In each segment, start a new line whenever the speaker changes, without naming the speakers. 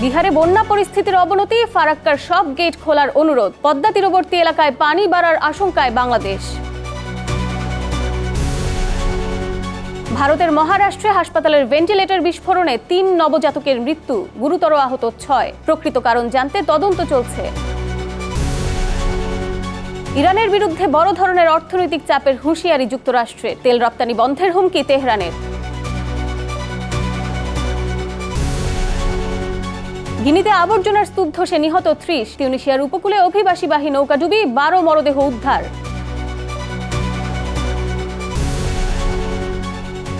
বিহারে বন্যা পরিস্থিতির অবনতি, ফারাক্কার সব গেট খোলার অনুরোধ। পদ্মা তীরবর্তী এলাকায় পানি বাড়ার আশঙ্কায় বাংলাদেশ। ভারতের মহারাষ্ট্রে হাসপাতালের ভেন্টিলেটর বিস্ফোরণে ৩ নবজাতকের মৃত্যু, গুরুতর আহত ৬। প্রকৃত কারণ জানতে তদন্ত চলছে। ইরানের বিরুদ্ধে বড় ধরনের অর্থনৈতিক চাপের হুঁশিয়ারি যুক্তরাষ্ট্রে, তেল রপ্তানি বন্ধের হুমকি তেহরানের। গিনিতে আবর্জনার স্তূপ ধসে নিহত ৩০। তিউনিসিয়ার উপকূলে অভিবাসীবাহী নৌকাডুবি, ১২ মরদেহ উদ্ধার।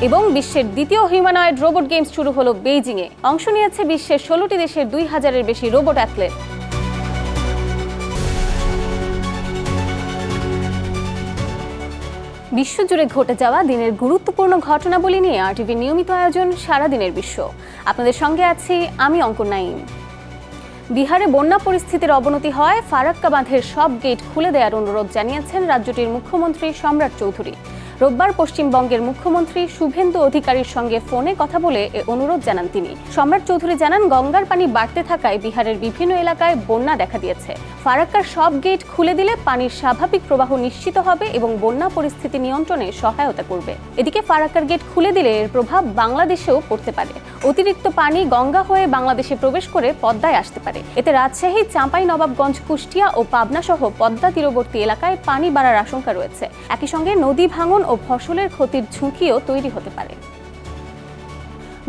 এবং বিশ্বের দ্বিতীয় হিউম্যানয়েড রোবট গেমস শুরু হলো বেইজিংয়ে। অংশ নিয়েছে বিশ্বের ১৬টি দেশের ২,০০০-এর বেশি রোবট অ্যাথলেট। বিশ্বজুড়ে ঘটে যাওয়া দিনের গুরুত্বপূর্ণ ঘটনাবলী নিয়ে আরটিভির নিয়মিত আয়োজন সারাদিনের বিশ্ব। আপনাদের সঙ্গে আছি আমি অঙ্কুর নাইম। বিহারে বন্যা পরিস্থিতির অবনতি হয়, ফারাক্কা বাঁধের সব গেট খুলে দেওয়ার অনুরোধ জানিয়েছেন রাজ্যটির মুখ্যমন্ত্রী সম্রাট চৌধুরী। রোববার পশ্চিমবঙ্গের মুখ্যমন্ত্রী শুভেন্দু অধিকারীর সঙ্গে ফোনে কথা বলে এ অনুরোধ জানান তিনি। সম্রাট চৌধুরী জানান, গঙ্গার পানি বাড়তে থাকায় বিহারের বিভিন্ন এলাকায় বন্যা দেখা দিয়েছে। ফারাক্কার সব গেট খুলে দিলে পানির স্বাভাবিক প্রবাহ নিশ্চিত হবে এবং বন্যা পরিস্থিতি নিয়ন্ত্রণে সহায়তা করবে। এদিকে ফারাক্কার গেট খুলে দিলে এর প্রভাব বাংলাদেশেও পড়তে পারে। অতিরিক্ত পানি গঙ্গা হয়ে বাংলাদেশে প্রবেশ করে পদ্মায় আসতে পারে। এতে রাজশাহী, চাঁপাইনবাবগঞ্জ, কুষ্টিয়া ও পাবনা সহ পদ্মা তীরবর্তী এলাকায় পানি বাড়ার আশঙ্কা রয়েছে। একই সঙ্গে নদী ভাঙন ও ফসলের ক্ষতির ঝুঁকিও তৈরি হতে পারে।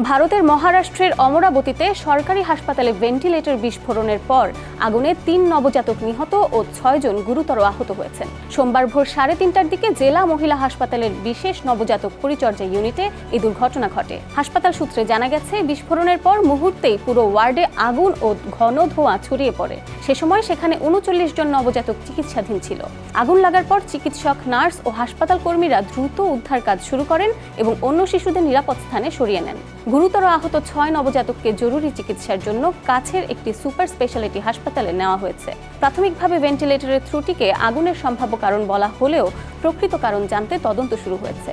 ভারতের মহারাষ্ট্রের অমরাবতীতে সরকারি হাসপাতালে ভেন্টিলেটর বিস্ফোরণের পর আগুনে ৩ নবজাতক নিহত ও ৬ জন গুরুতর আহত হয়েছেন। সোমবার ভোর ৩:৩০টার দিকে জেলা মহিলা হাসপাতালের বিশেষ নবজাতক পরিচর্যা ইউনিটে এই দুর্ঘটনা ঘটে। হাসপাতাল সূত্রে জানা গেছে, বিস্ফোরণের পর মুহূর্তেই পুরো ওয়ার্ডে আগুন ও ঘন ধোঁয়া ছড়িয়ে পড়ে। সে সময় সেখানে ৩৯ জন নবজাতক চিকিৎসাধীন ছিল। আগুন লাগার পর চিকিৎসক, নার্স ও হাসপাতাল কর্মীরা দ্রুত উদ্ধার কাজ শুরু করেন এবং অন্য শিশুদের নিরাপদ স্থানে সরিয়ে নেন। গুরুতর আহত ৬ নবজাতককে জরুরি চিকিৎসার জন্য কাছের একটি সুপার স্পেশালিটি হাসপাতালে নেওয়া হয়েছে। প্রাথমিকভাবে ভেন্টিলেটরের ত্রুটিকে আগুনের সম্ভাব্য কারণ বলা হলেও প্রকৃত কারণ জানতে তদন্ত শুরু হয়েছে।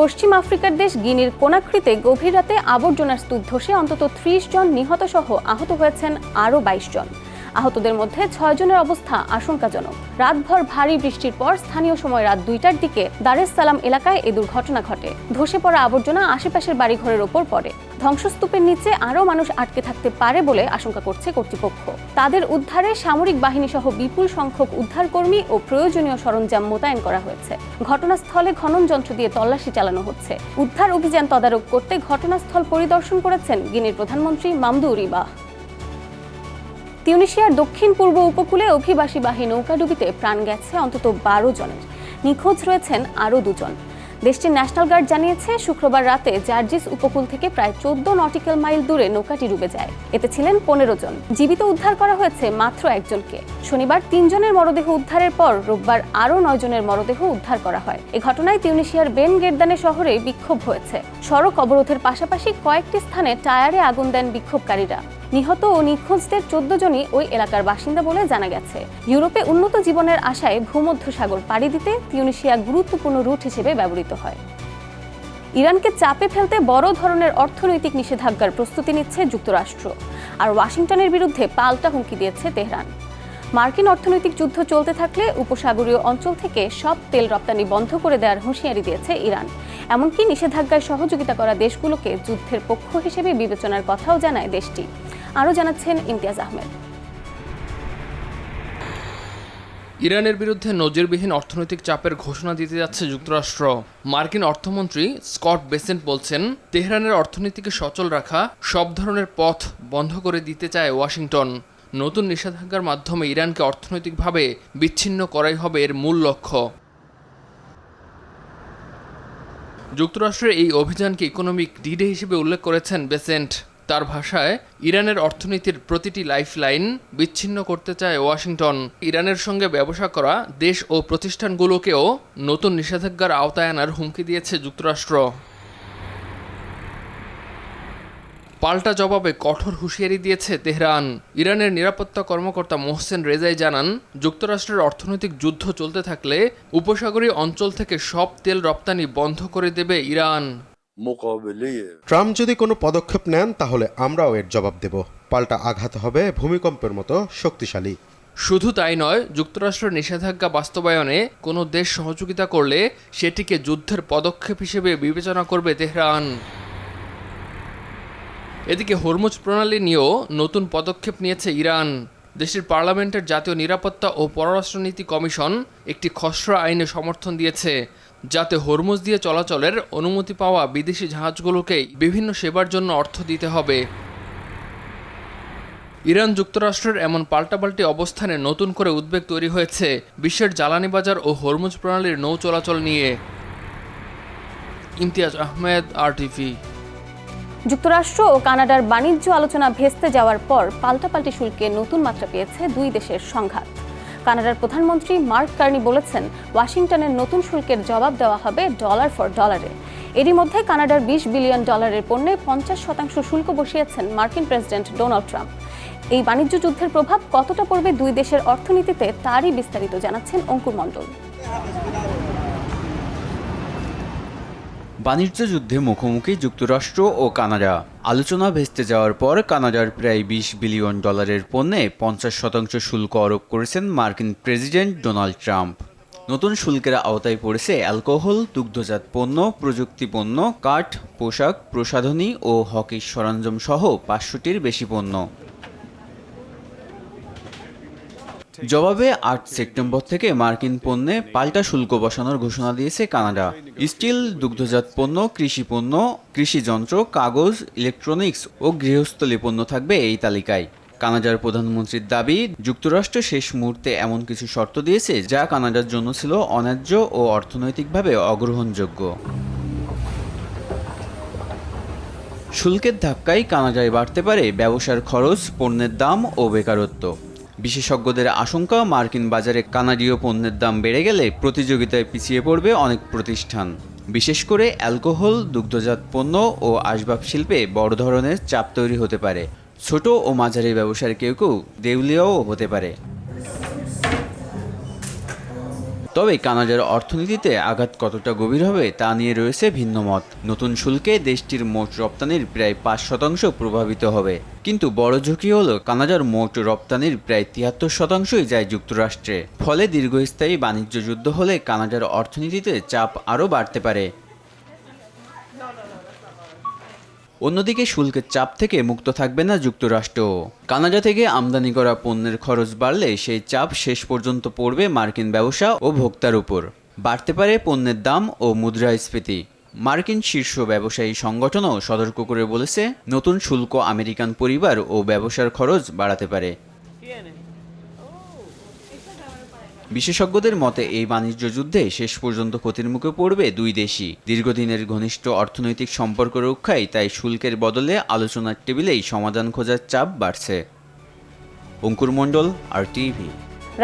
পশ্চিম আফ্রিকার দেশ গিনির কোনাক্রিতে গভীর রাতে আবর্জনার স্তূপ ধসে অন্তত ৩০ জন নিহত সহ আহত হয়েছেন আরও ২২ জন। আহতদের মধ্যে ৬ জনের অবস্থা আশঙ্কাজনক। রাতভর ভারী বৃষ্টির পর স্থানীয় সময় রাত ২টার দিকে দার এস সালাম এলাকায় এ দুর্ঘটনা ঘটে। ধসে পড়া আবর্জনা আশেপাশের বাড়িঘরের ওপর পড়ে। ধ্বংসস্তূপের নিচে আরও মানুষ আটকে থাকতে পারে বলে আশঙ্কা করছে কর্তৃপক্ষ। তাদের উদ্ধারে সামরিক বাহিনী সহ বিপুল সংখ্যক উদ্ধারকর্মী ও প্রয়োজনীয় সরঞ্জাম মোতায়েন করা হয়েছে। ঘটনাস্থলে খনন যন্ত্র দিয়ে তল্লাশি চালানো হচ্ছে। উদ্ধার অভিযান তদারক করতে ঘটনাস্থল পরিদর্শন করেছেন গিনির প্রধানমন্ত্রী মামদু রিবাহ। তিউনিসিয়ার দক্ষিণ পূর্ব উপকূলে অভিবাসীবাহী নৌকাডুবিতে প্রাণ গেছে অন্তত ১২ জনের। নিখোঁজ রয়েছেন আরও ২ জন। দেশটির ন্যাশনাল গার্ড জানিয়েছে, শুক্রবার রাতে জার্জিস উপকূল থেকে প্রায় ১৪ নটিক্যাল মাইল দূরে নৌকাটি ডুবে যায়। এতে ছিলেন ১৫ জন। জীবিত উদ্ধার করা হয়েছে মাত্র ১ জনকে। শনিবার ৩ জনের মরদেহ উদ্ধারের পর রোববার আরও ৯ জনের মরদেহ উদ্ধার করা হয়। এ ঘটনায় তিউনিসিয়ার বেন গেরদানে শহরে বিক্ষোভ হয়েছে। সড়ক অবরোধের পাশাপাশি কয়েকটি স্থানে টায়ারে আগুন দেন বিক্ষোভকারীরা। নিহত ও নিখোঁজদের ১৪ জনই ওই এলাকার বাসিন্দা বলে জানা গেছে। ইউরোপে উন্নত জীবনের আশায় ভূমধ্যসাগর পাড়ি দিতে তিউনিসিয়া গুরুত্বপূর্ণ রুট হিসেবে ব্যবহৃত হয়। ইরানকে চাপে ফেলতে বড় ধরনের অর্থনৈতিক নিষেধাজ্ঞার প্রস্তুতি নিচ্ছে যুক্তরাষ্ট্র। আর ওয়াশিংটনের বিরুদ্ধে পাল্টা হুমকি দিয়েছে তেহরান। মার্কিন অর্থনৈতিক যুদ্ধ চলতে থাকলে উপসাগরীয় অঞ্চল থেকে সব তেল রপ্তানি বন্ধ করে দেওয়ার হুঁশিয়ারি দিয়েছে ইরান। এমনকি নিষেধাজ্ঞায় সহযোগিতা করা দেশগুলোকে যুদ্ধের পক্ষ হিসেবে বিবেচনার কথাও জানায় দেশটি। আরও জানাচ্ছেন ইমতিয়াজ আহমেদ।
ইরানের বিরুদ্ধে নজিরবিহীন অর্থনৈতিক চাপের ঘোষণা দিতে যাচ্ছে যুক্তরাষ্ট্র। মার্কিন অর্থমন্ত্রী স্কট বেসেন্ট বলছেন, তেহরানের অর্থনীতিকে সচল রাখা, সব ধরনের পথ বন্ধ করে দিতে চায় ওয়াশিংটন। নতুন নিষেধাজ্ঞার মাধ্যমে ইরানকে অর্থনৈতিকভাবে বিচ্ছিন্ন করাই হবে এর মূল লক্ষ্য। যুক্তরাষ্ট্রের এই অভিযানকে ইকোনমিক ডিডে হিসেবে উল্লেখ করেছেন বেসেন্ট। তার ভাষায়, ইরানের অর্থনীতির প্রতিটি লাইফলাইন বিচ্ছিন্ন করতে চায় ওয়াশিংটন। ইরানের সঙ্গে ব্যবসা করা দেশ ও প্রতিষ্ঠানগুলোকেও নতুন নিষেধাজ্ঞার আওতায় আনার হুমকি দিয়েছে যুক্তরাষ্ট্র। পাল্টা জবাবে কঠোর হুঁশিয়ারি দিয়েছে তেহরান। ইরানের নিরাপত্তা কর্মকর্তা মোহসেন রেজাই জানান, যুক্তরাষ্ট্রের অর্থনৈতিক যুদ্ধ চলতে থাকলে উপসাগরীয় অঞ্চল থেকে সব তেল রপ্তানি বন্ধ করে দেবে ইরান।
ট্রাম্প যদি কোনো পদক্ষেপ নেন তাহলে আমরাও এর জবাব দেব। পাল্টা আঘাত হবে ভূমিকম্পের মতো শক্তিশালী।
শুধু তাই নয়, যুক্তরাষ্ট্রের নিষেধাজ্ঞা বাস্তবায়নে কোনো দেশ সহযোগিতা করলে সেটিকে যুদ্ধের পদক্ষেপ হিসেবে বিবেচনা করবে তেহরান। এদিকে হরমুজ প্রণালী নিয়েও নতুন পদক্ষেপ নিয়েছে ইরান। দেশটির পার্লামেন্টের জাতীয় নিরাপত্তা ও পররাষ্ট্রনীতি কমিশন একটি খসড়া আইনে সমর্থন দিয়েছে, যাতে হরমুজ দিয়ে চলাচলের অনুমতি পাওয়া বিদেশি জাহাজগুলোকেই বিভিন্ন সেবার জন্য অর্থ দিতে হবে। ইরান যুক্তরাষ্ট্রের এমন পাল্টাপাল্টি অবস্থানে নতুন করে উদ্বেগ তৈরি হয়েছে বিশ্বের জ্বালানি বাজার ও হরমুজ প্রণালীর নৌ চলাচল নিয়ে। ইমতিয়াজ আহমেদ, RTV।
যুক্তরাষ্ট্র ও কানাডার বাণিজ্য আলোচনা ভেস্তে যাওয়ার পর পাল্টাপাল্টি শুল্কে নতুন মাত্রা পেয়েছে দুই দেশের সংঘাত। কানাডার প্রধানমন্ত্রী মার্ক কার্নি বলেছেন, ওয়াশিংটনের নতুন শুল্কের জবাব দেওয়া হবে ডলার ফর ডলারে। এরই মধ্যে কানাডার $20 বিলিয়ন পণ্যে 50% শুল্ক বসিয়েছেন মার্কিন প্রেসিডেন্ট ডোনাল্ড ট্রাম্প। এই বাণিজ্য যুদ্ধের প্রভাব কতটা পড়বে দুই দেশের অর্থনীতিতে, তারই বিস্তারিত জানাচ্ছেন অঙ্কুর মণ্ডল।
বাণিজ্য যুদ্ধে মুখোমুখি যুক্তরাষ্ট্র ও কানাডা। আলোচনা ভেস্তে যাওয়ার পর কানাডার প্রায় $20 বিলিয়ন পণ্যে 50% শুল্ক আরোপ করেছেন মার্কিন প্রেসিডেন্ট ডোনাল্ড ট্রাম্প। নতুন শুল্কের আওতায় পড়েছে অ্যালকোহল, দুগ্ধজাত পণ্য, প্রযুক্তি পণ্য, কাঠ, পোশাক, প্রসাধনী ও হকি সরঞ্জাম সহ 500টির বেশি পণ্য। জবাবে 8 সেপ্টেম্বর থেকে মার্কিন পণ্যে পাল্টা শুল্ক বসানোর ঘোষণা দিয়েছে কানাডা। স্টিল, দুগ্ধজাত পণ্য, কৃষি পণ্য, কৃষিযন্ত্র, কাগজ, ইলেকট্রনিক্স ও গৃহস্থলী পণ্য থাকবে এই তালিকায়। কানাডার প্রধানমন্ত্রীর দাবি, যুক্তরাষ্ট্র শেষ মুহূর্তে এমন কিছু শর্ত দিয়েছে যা কানাডার জন্য ছিল অন্যায্য ও অর্থনৈতিকভাবে অগ্রহণযোগ্য। শুল্কের ধাক্কায় কানাডায় বাড়তে পারে ব্যবসার খরচ, পণ্যের দাম ও বেকারত্ব। বিশেষজ্ঞদের আশঙ্কা, মার্কিন বাজারে কানাডীয় পণ্যের দাম বেড়ে গেলে প্রতিযোগিতায় পিছিয়ে পড়বে অনেক প্রতিষ্ঠান। বিশেষ করে অ্যালকোহল, দুগ্ধজাত পণ্য ও আসবাব শিল্পে বড় ধরনের চাপ তৈরি হতে পারে। ছোট ও মাঝারি ব্যবসার কেউ কেউ দেউলিয়াও হতে পারে। তবে কানাডার অর্থনীতিতে আঘাত কতটা গভীর হবে তা নিয়ে রয়েছে ভিন্ন মত। নতুন শুল্কে দেশটির মোট রপ্তানির প্রায় 5% প্রভাবিত হবে, কিন্তু বড় ঝুঁকি হলো কানাডার মোট রপ্তানির প্রায় 73%ই যায় যুক্তরাষ্ট্রে। ফলে দীর্ঘস্থায়ী বাণিজ্য যুদ্ধ হলে কানাডার অর্থনীতিতে চাপ আরও বাড়তে পারে। অন্যদিকে শুল্কের চাপ থেকে মুক্ত থাকবে না যুক্তরাষ্ট্র। কানাডা থেকে আমদানি করা পণ্যের খরচ বাড়লে সেই চাপ শেষ পর্যন্ত পড়বে মার্কিন ব্যবসা ও ভোক্তার উপর। বাড়তে পারে পণ্যের দাম ও মুদ্রাস্ফীতি। মার্কিন শীর্ষ ব্যবসায়ী সংগঠনও সতর্ক করে বলেছে, নতুন শুল্ক আমেরিকান পরিবার ও ব্যবসার খরচ বাড়াতে পারে। বিশেষজ্ঞদের মতে এই বাণিজ্য যুদ্ধে শেষ পর্যন্ত ক্ষতির মুখে পড়বে দুই দেশই। দীর্ঘদিনের ঘনিষ্ঠ অর্থনৈতিক সম্পর্ক রক্ষায় তাই শুল্কের বদলে আলোচনার টেবিলেই সমাধান খোঁজার চাপ বাড়ছে। অঙ্কুর মণ্ডল, RTV।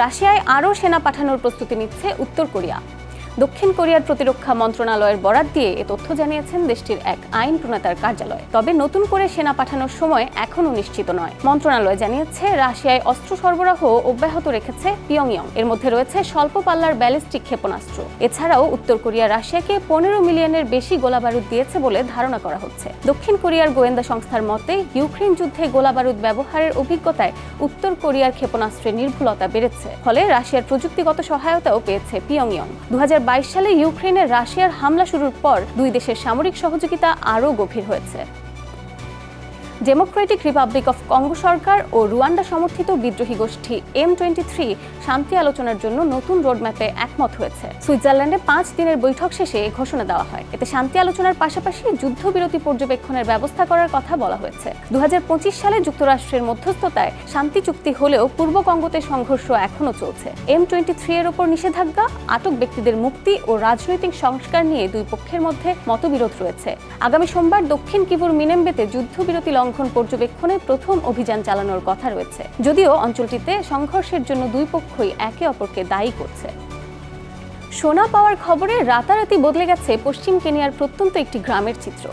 রাশিয়ায় আরও সেনা পাঠানোর প্রস্তুতি নিচ্ছে উত্তর কোরিয়া। দক্ষিণ কোরিয়ার প্রতিরক্ষা মন্ত্রণালয়ের বরাত দিয়ে এ তথ্য জানিয়েছেন দেশটির এক আইন প্রণেতার কার্যালয়। তবে নতুন করে সেনা পাঠানোর সময় এখনও নিশ্চিত নয়। মন্ত্রণালয় জানিয়েছে, রাশিয়ায় অস্ত্র সরবরাহ অব্যাহত রেখেছে পিয়ংইয়ং। এর মধ্যে রয়েছে স্বল্প পাল্লার ব্যালিস্টিক ক্ষেপণাস্ত্র। এছাড়াও উত্তর কোরিয়া রাশিয়াকে 15 মিলিয়নের বেশি গোলাবারুদ দিয়েছে বলে ধারণা করা হচ্ছে। দক্ষিণ কোরিয়ার গোয়েন্দা সংস্থার মতে, ইউক্রেন যুদ্ধে গোলাবারুদ ব্যবহারের অভিজ্ঞতায় উত্তর কোরিয়ার ক্ষেপণাস্ত্রের নির্ভুলতা বেড়েছে। ফলে রাশিয়ার প্রযুক্তিগত সহায়তাও পেয়েছে পিয়ংইয়ং। 2022 সালে ইউক্রেনে রাশিয়ার হামলা শুরুর পর দুই দেশের সামরিক সহযোগিতা আরও গভীর হয়েছে। ডেমোক্রেটিক রিপাবলিক অফ কঙ্গো সরকার ও রুয়ান্ডা সমর্থিত বিদ্রোহী গোষ্ঠী M23 শান্তি আলোচনার জন্য নতুন রোডম্যাপে একমত হয়েছে। সুইজারল্যান্ডে 5 দিনের বৈঠক শেষে এই ঘোষণা দেওয়া হয়। এতে শান্তি আলোচনার পাশাপাশি যুদ্ধবিরতি পর্যবেক্ষণের ব্যবস্থা করার কথা বলা হয়েছে। 2025 সালে যুক্তরাষ্ট্রের মধ্যস্থতায় শান্তি চুক্তি হলেও পূর্ব কঙ্গোতে সংঘর্ষ এখনও চলছে। M23 এর ওপর নিষেধাজ্ঞা, আটক ব্যক্তিদের মুক্তি ও রাজনৈতিক সংস্কার নিয়ে দুই পক্ষের মধ্যে মতবিরোধ রয়েছে। আগামী সোমবার দক্ষিণ কিভুর মিনেম্বেতে যুদ্ধবিরতি লঙ্ঘন পর্যবেক্ষণে প্রথম অভিযান চালানোর কথা রয়েছে, যদিও অঞ্চলটিতে সংঘর্ষের জন্য দুই পক্ষই একে অপরকে দায়ী করছে। সোনা পাওয়ার খবরে রাতারাতি বদলে গেছে পশ্চিম কেনিয়ার প্রত্যন্ত একটি গ্রামের চিত্র।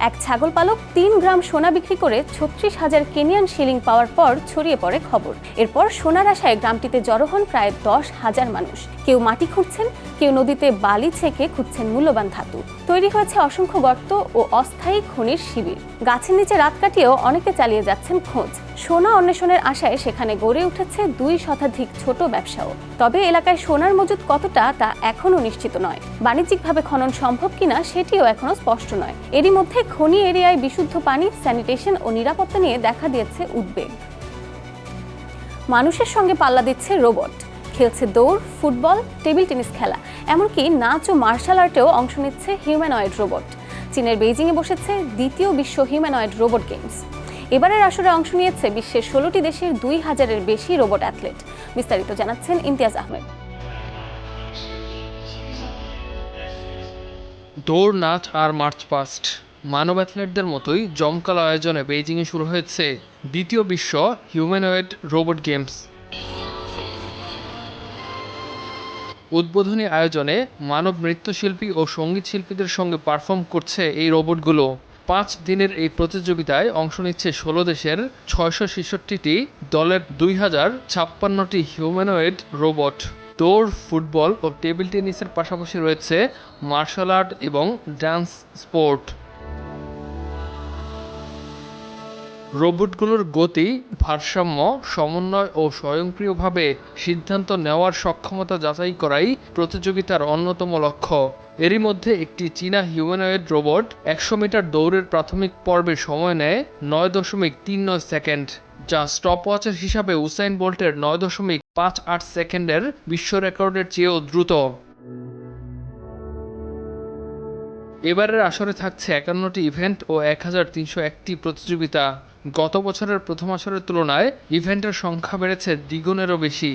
এক ছাগল পালক 3 গ্রাম সোনা বিক্রি করে 36,000 কেনিয়ান শিলিং পাওয়ার পর ছড়িয়ে পড়ে খবর। এরপর সোনার আশায় গ্রামটিতে জড়ো হন প্রায় 10,000 মানুষ। কেউ মাটি খুঁড়ছেন, কেউ নদীতে বালি ছেঁকে খুঁজছেন মূল্যবান ধাতু। তৈরি হয়েছে অসংখ্য গর্ত ও অস্থায়ী খনির শিবির। গাছের নিচে রাত কাটিয়েও অনেকে চালিয়ে যাচ্ছেন খোঁজ। সোনা অন্বেষণের আশায় সেখানে গড়ে উঠেছে 2 শতাধিক ছোট ব্যবসাও। তবে এলাকায় সোনার মজুদ কতটা তা এখনও নিশ্চিত নয়। বাণিজ্যিকভাবে খনন সম্ভব কিনা সেটিও এখনও স্পষ্ট নয়। এরই মধ্যে খনি এরিয়ায় বিশুদ্ধ পানি, স্যানিটেশন ও নিরাপত্তা নিয়ে দেখা দিয়েছে উদ্বেগ। মানুষের সঙ্গে পাল্লা দিচ্ছে রোবট। খেলছে দৌড়, ফুটবল, টেবিল টেনিস খেলা, এমনকি নাচ ও মার্শাল আর্টেও অংশ নিচ্ছে হিউম্যানয়েড রোবট। চীনের বেইজিংয়ে বসেছে দ্বিতীয় বিশ্ব হিউম্যানয়েড রোবট গেমস। এবারের আসরে অংশ নিয়েছে বিশ্বের 16টি দেশের 2000-এর বেশি রোবট অ্যাথলেট। বিস্তারিত জানাচ্ছেন ইমতিয়াজ আহমেদ।
দৌড়, নাচ আর মার্চ পাস্ট, মানব অ্যাথলেটদের মতোই জমকালো আয়োজনে বেইজিংয়ে শুরু হয়েছে দ্বিতীয় বিশ্ব হিউম্যানয়েড রোবট গেমস। উদ্বোধনী আয়োজনে মানব নৃত্যশিল্পী ও সঙ্গীত শিল্পীদের সঙ্গে পারফর্ম করছে এই রোবটগুলো। 5 দিনের এই প্রতিযোগিতায় অংশ নিচ্ছে 16 দেশের 666টি দলের 2056টি হিউম্যানয়েড রোবট। দৌড়, ফুটবল ও টেবিল টেনিসের পাশাপাশি রয়েছে মার্শাল আর্ট এবং ডান্স স্পোর্ট। রোবটগুলোর গতি, ভারসাম্য, সমন্বয় ও স্বয়ংক্রিয়ভাবে সিদ্ধান্ত নেওয়ার সক্ষমতা যাচাই করাই প্রতিযোগিতার অন্যতম লক্ষ্য। এরই মধ্যে একটি চীনা হিউম্যানয়েড রোবট 100 মিটার দৌড়ের প্রাথমিক পর্বে সময় নেয় 9.39 সেকেন্ড, যা স্টপওয়াচের হিসাবে উসাইন বোল্টের 9.58 সেকেন্ডের বিশ্ব রেকর্ডের চেয়েও দ্রুত। এবারের আসরে থাকছে 51টি ইভেন্ট ও 1301টি প্রতিযোগিতা। গত বছরের প্রথম আসরের তুলনায় ইভেন্টের সংখ্যা বেড়েছে দ্বিগুণেরও বেশি।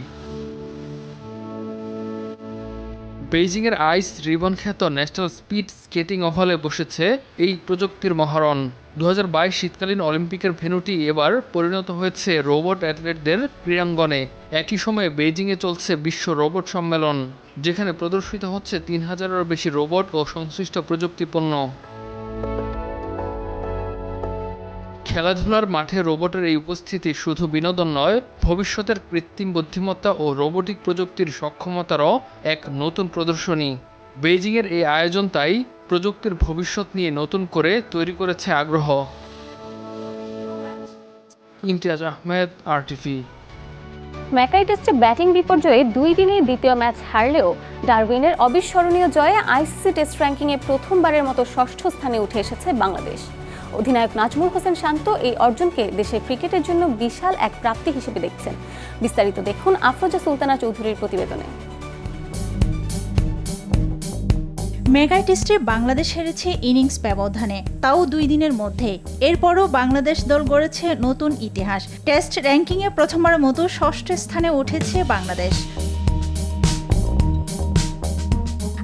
বেইজিংয়ের আইস রিবন খ্যাত ন্যাশনাল স্পিড স্কেটিং ওভালে বসেছে এই প্রযুক্তির মহারণ। 2022 শীতকালীন অলিম্পিকের ভেন্যুটি এবার পরিণত হয়েছে রোবট অ্যাথলেটদের ক্রীড়াঙ্গনে। একই সময়ে বেইজিংয়ে চলছে বিশ্ব রোবট সম্মেলন, যেখানে প্রদর্শিত হচ্ছে 3000-এরও বেশি রোবট ও সংশ্লিষ্ট প্রযুক্তিপণ্য। খেলাধুলার মাঠে রোবটের এই উপস্থিতি শুধু বিনোদন নয়, ভবিষ্যতের কৃত্রিম বুদ্ধিমত্তা ও রোবোটিক প্রযুক্তির সক্ষমতারও এক নতুন প্রদর্শনী। বেইজিংয়ের এই আয়োজন তাই প্রযুক্তির ভবিষ্যৎ নিয়ে নতুন করে তৈরি করেছে আগ্রহ। ইমতিয়াজ আহমেদ, RTV।
ম্যাকাই টেস্টে ব্যাটিং বিপর্যয়ে 2 দিনে দ্বিতীয় ম্যাচ হারলেও ডারউইনের অবিস্মরণীয় জয়ে আইসিসি টেস্ট র্যাঙ্কিংয়ে প্রথমবারের মতো 6ষ্ঠ স্থানে উঠে এসেছে বাংলাদেশ। অধিনায়ক নাজমুল হোসেন শান্ত এই অর্জনকে দেশের ক্রিকেটের জন্য বিশাল এক প্রাপ্তি হিসেবে দেখছেন। বিস্তারিত দেখুন আফরোজা সুলতানা চৌধুরীর প্রতিবেদনে।
মেগা টেস্টে বাংলাদেশ হেরেছে ইনিংস ব্যবধানে, তাও 2 দিনের মধ্যে। এরপরও বাংলাদেশ দল গড়েছে নতুন ইতিহাস। টেস্ট র্যাঙ্কিংয়ে প্রথমবারের মতো 6ষ্ঠ স্থানে উঠেছে বাংলাদেশ।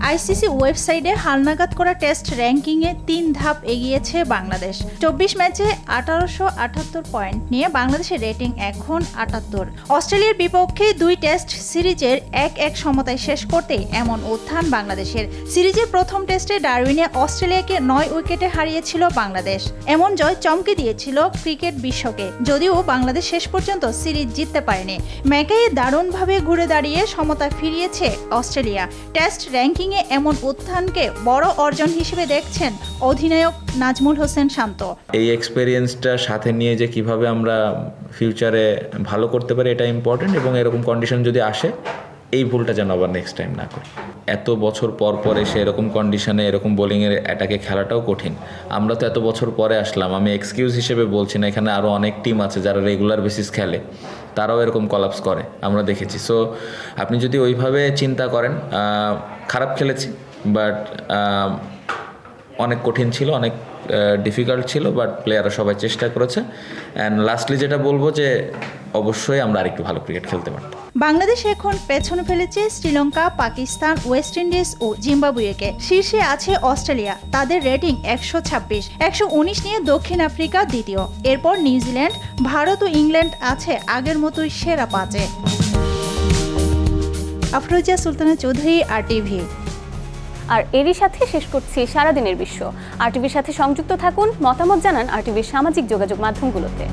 আইসিসি ওয়েবসাইটে হালনাগাদ করা টেস্ট র্যাঙ্কিংয়ে 3 ধাপ এগিয়েছে বাংলাদেশ। 24 ম্যাচে 1878 পয়েন্ট নিয়ে বাংলাদেশের রেটিং এখন 78। অস্ট্রেলিয়ার বিপক্ষে 2 টেস্ট সিরিজের 1-1 সমতায় শেষ করতে এমন উত্থান বাংলাদেশের। সিরিজের প্রথম টেস্টে ডারউইনে অস্ট্রেলিয়াকে 9 উইকেটে হারিয়েছিল বাংলাদেশ। এমন জয় চমকে দিয়েছিল ক্রিকেট বিশ্বকে, যদিও বাংলাদেশ শেষ পর্যন্ত সিরিজ জিততে পারেনি। ম্যাকাইয়ে দারুণভাবে ঘুরে দাঁড়িয়ে সমতা ফিরিয়েছে অস্ট্রেলিয়া। টেস্ট র্যাঙ্কিং এমন উত্থানকে বড় অর্জন হিসেবে দেখছেন অধিনায়ক নাজমুল হোসেন শান্ত।
এই এক্সপেরিয়েন্সটা সাথে নিয়ে যে কিভাবে আমরা ফিউচারে ভালো করতে পারি এটা ইম্পর্টেন্ট, এবং এরকম কন্ডিশন যদি আসে এই ভুলটা যেন আবার নেক্সট টাইম না করি। এত বছর পর পর এসে এরকম কন্ডিশনে এরকম বোলিংয়ের অ্যাটাকে খেলাটাও কঠিন। আমরা তো এত বছর পরে আসলাম, আমি এক্সকিউজ হিসেবে বলছি না, এখানে আরও অনেক টিম আছে যারা রেগুলার বেসিস খেলে, তারাও এরকম কলাপস করে, আমরা দেখেছি। সো আপনি যদি ওইভাবে চিন্তা করেন, খারাপ খেলেছি বাট অনেক কঠিন ছিল, অনেক ডিফিকাল্ট ছিল, বাট প্লেয়াররা সবাই চেষ্টা করেছে। অ্যান্ড লাস্টলি যেটা বলবো যে অবশ্যই আমরা আরেকটু ভালো ক্রিকেট খেলতে পারতাম।
বাংলাদেশ এখন পেছনে ফেলেছে শ্রীলঙ্কা, পাকিস্তান, ওয়েস্ট ইন্ডিজ ও জিম্বাবুয়েকে। শীর্ষে আছে অস্ট্রেলিয়া, তাদের রেটিং 126। 119 নিয়ে দক্ষিণ আফ্রিকা দ্বিতীয়। এরপর নিউজিল্যান্ড, ভারত ও ইংল্যান্ড আছে আগের মতোই সেরা 5-এ। আফরোজা সুলতানা চৌধুরী, RTV।
আর এরই সাথে শেষ করছি সারাদিনের বিশ্ব। RTVর সাথে সংযুক্ত থাকুন, মতামত জানান RTVর সামাজিক যোগাযোগ মাধ্যমগুলোতে।